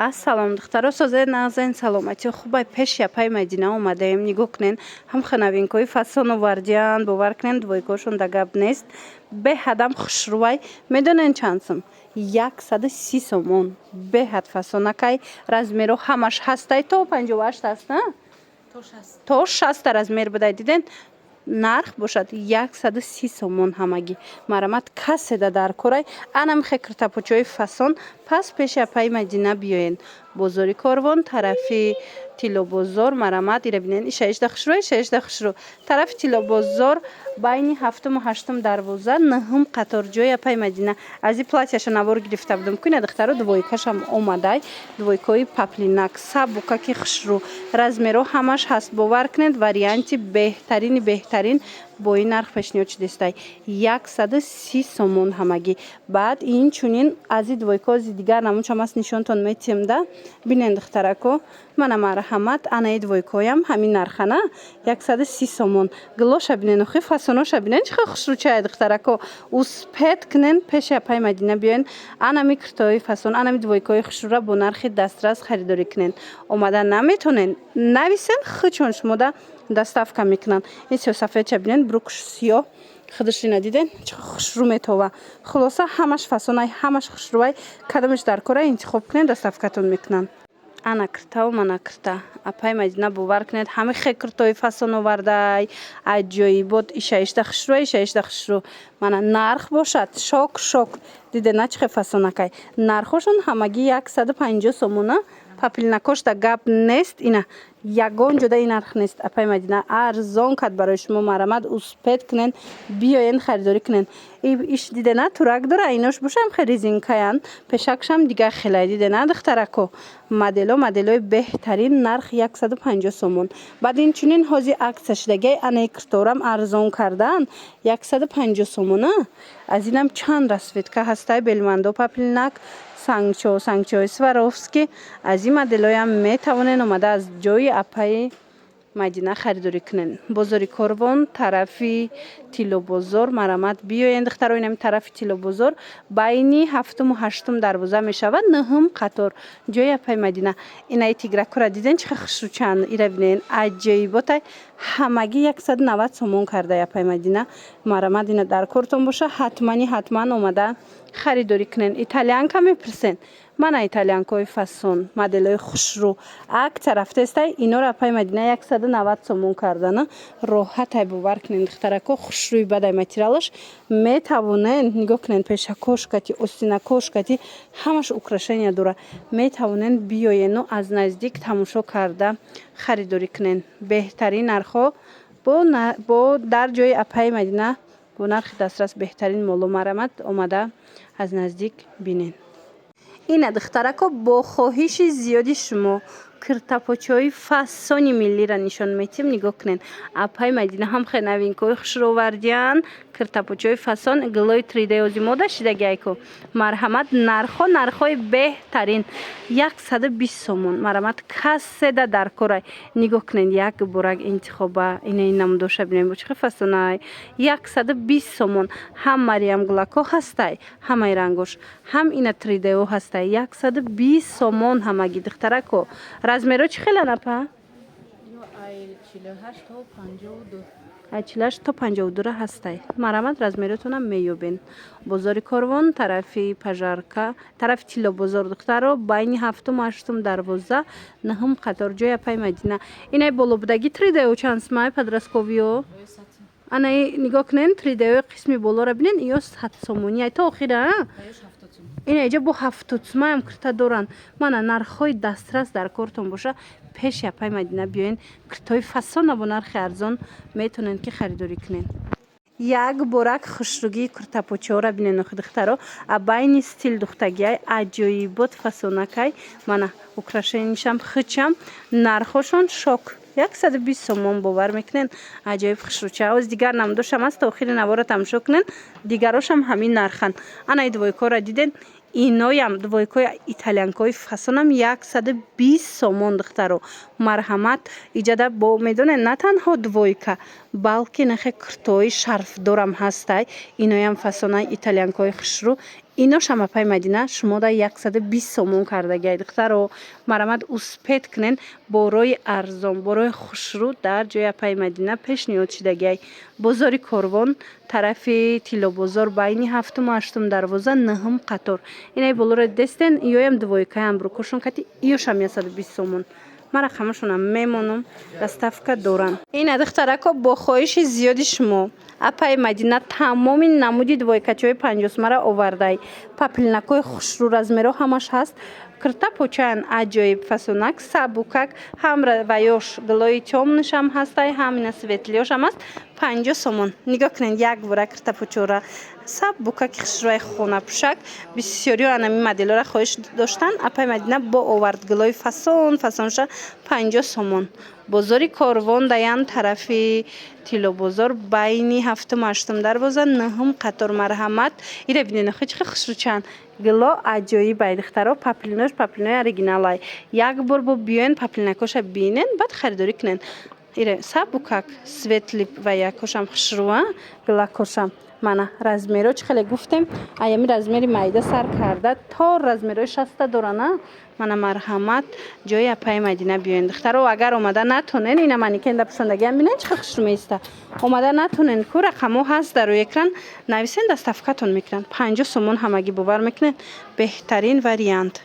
Ассалом, духтаро созед назен саломати хубай пеш япай Мадина омадаем нигоҳ кунен ҳамха новинкои фасон овардиан бовар кунен двойкошон да гап нест беҳадам хушрӯвай медонен чанд сум 130 сомон беҳад фасонакай размеро ҳамаш ҳастай то 58 аст на то 60 размер будай диден нарх бошад 130 сомон ҳамагӣ марамат каседа дар корай анамихе киртапочои фасон пас пеши апаи Мадина биёен бозори Корвон тарафи Тилобозор марамат ира бинен ишаишда хушрӯ тарафи Тилобозор байни 7-ум 8-ум дарвоза 9-ум қатор ҷои апаи Мадина ази платьяша навор гирифта будам куина духтаро двойкашам омадай двойкои паплинак сабукаки хушрӯ размеро ҳамаш ҳаст бовар кунед варианти беҳтарин бо ин нарх пешниҳод шудестай 130 сомон ҳамагӣ баъд инчунин ази двойкози дигар намучам аст нишонтон метиҳем да бинен духтарако мана марҳамат анаи двойкоям ҳамин нархана 130 сомон глоша бинен охи фасоноша бинен чихел хушрӯчае духтарако успед кунен пеши апаи Мадина биёен анами киртои фасон анами двойкои хушрӯра бо нархи дастрас харидорӣ кунен омада наметонен нависен хичон шумода доставка мекунанд ин сиёсафедча бинен брукш сиёҳ худушина диден чихел хушрӯ метова хулоса ҳамаш фасонай ҳамаш хушрӯвай кадомаш дар кора интихоб кунен доставкатон мекунанд ана киртау мана кирта апаи Мадина бовар кунед ҳамихе киртои фасон овардай аҷоибот ишаишта хушрӯ мана нарх бошад шок дидена чихел фасонакай нархошон ҳамагӣ 150 сомона паплинакошда гап нест ина ягон ҷода ин нарх нест апаи Мадина арзон кад барои шумо марамат успед кунен биёен харидорӣ кунен иш дидена турак дора инош бошам хе резинкаян пешакшам дигар хелай дидена духтарако моделои беҳтарин нарх 150 сомон баъд инчунин ҳози акция шудагиай анаи кирторам арзон кардан 150 сомона аз инам чанд расветка ҳастай белмандо паплинак сангчои сваровски аз ин моделоям метавонен омада аз ҷои апаи Мадина харидорӣ кунен бозори Корвон тарафи Тилобозор марамат биёен духтаро инами тарафи Тилобозор байни 7-ум 8-ум дарвоза мешавад 9-ум қатор ҷои апаи Мадина инаи тигракора диден чихел хушрӯчанд ира бинен аҷоиботай ҳамагӣ 190 сомон карда апаи Мадина марамат ина дар кортон боша ҳатман омада харидорӣ кунен италиянка мепирсен мана италиянкои фасон моделои хушрӯ акция рафтестай иноро апаи Мадина 190 сомон кардана роҳатай бовар кунен духтарако хушрӯи бадай материалаш метавонен нигоҳ кунен пешакошкати остинакошкати ҳамаш украшения дора метавонен биёену аз наздик тамошо карда харидорӣ кунен беҳтарин нархҳо бо дар ҷои апаи Мадина бо нархи дастрас беҳтарин молу марамат омада аз наздик бинен ина духтарако бо хоҳиши зиёди шумо киртапочои фасони миллиро нишон метиҳем нигоҳ кунен апаи Мадина ҳам хе новинкои хушрӯ овардиан киртапочои фасон глои 3D озимода шидагиайко марҳамат нархҳои беҳтарин 120 сомон марамат каседа дар корай нигоҳ кунен як борак интихоба инаи намудоша бинем бо чихел фасонай 120 сомон ҳам Мариам Глако ҳастай ҳамаи рангош ҳам ина 3D ҳастай 120 сомон ҳамагӣ духтарако размеро чӣ хелан апа? 48 то 52 ҳастай марамат размеротонам меёбен бозори Корвон тарафи пажарка тарафи Тилобозор духтаро байни 7-ум 8-ум дарвоза 9-ум қатор ҷои апаи Мадина инаи болобудагӣ 3D чанд сумай подростковиё анаи нигоҳ кунен 3D қисми болора бинен иё 100 сомони ай то охира ина иҷа бо 70 сумаям кирта доранд мана нархҳои дастрас дар кортон боша пеши апаи Мадина биёен киртои фасона бо нархи арзон метавонен ки харидорӣ кунен як борак хушрӯгии киртапочаҳоро бинен охи духтаро абайни стил духтагиай аҷоибот фасонакай мана украшенишам хичам нархҳошон шок 120 сомон бовар мекунен аҷоиб хушрӯча оз дигар намудошам аст та охири навора тамошо кунен дигарошам ҳамин нархан анаи двойкора диден иноям двойкои италиянкои фасонам 120 сомон духтаро марҳамат иҷада бо медонен на танҳо двойка балки нахе киртои шарфдорам ҳастай иноям фасонаи италиянкои хушрӯ ایناش هم اپای مدینه شما دا 120 سومون کرده گی دخترو مرامد اوسپیت کنین بروی ارزان بروی خوشرو در جای اپای مدینه پیشنهاد شده گی بازار کاروان طرف تیلو بازار بین هفتم و هشتم دروازه نهم قطار اینای بلور دستن یایم دویکای هم برو کشون کتی ایوش هم 120 سومون من رقمشون هم میمونم دستفکه دورن این دخترکا با خواهش زیادی شما اپای مدینه تمام نمودی دویکچی های 50 مرا آورده پاپلینکای خوشرو رزمیرو همش هست کرتا پوچان عجایب فسونک سبوکک هم ویاش گلای چومنش هم هسته همین سویتلیاش هم هست 50 سومون نگاه کنین یک بوره کرتا پوچورا سبوکک خوشروی خونه پوشک بسیاری انمی مدل را خواهش داشتن اپای مدینه با آورد گلای فسونش 50 سومون بازاری کاروان دیان طرفی تیلو بازار بینی هفتم هشتم دروازه نهم قطار مرحمت ایره بینین خیلی خوشرو چند گلا عجایب دخترا پاپلینای اوریجینال یک بار با بیاین پاپلینکاش ببینین بعد خریداری کنین ایره سبوکک سویتلیپ و یکاشم خوشروه گلاکاشم من رزمیرو چه خیلی گفتم ایامی رزمیری مایده سر کرده تا رزمیروی 60 دورانه من مرحمت جای اپای مدینه بیاین دخترو اگر اومده نتونین اینا مانیکن در پسندگی هم بینین چه خوشرو میسته اومده نتونین کو رقمو هست در روی اکران نویسین دستفکتون میکنن 50 سومون همگی باور میکنن بهترین وریانت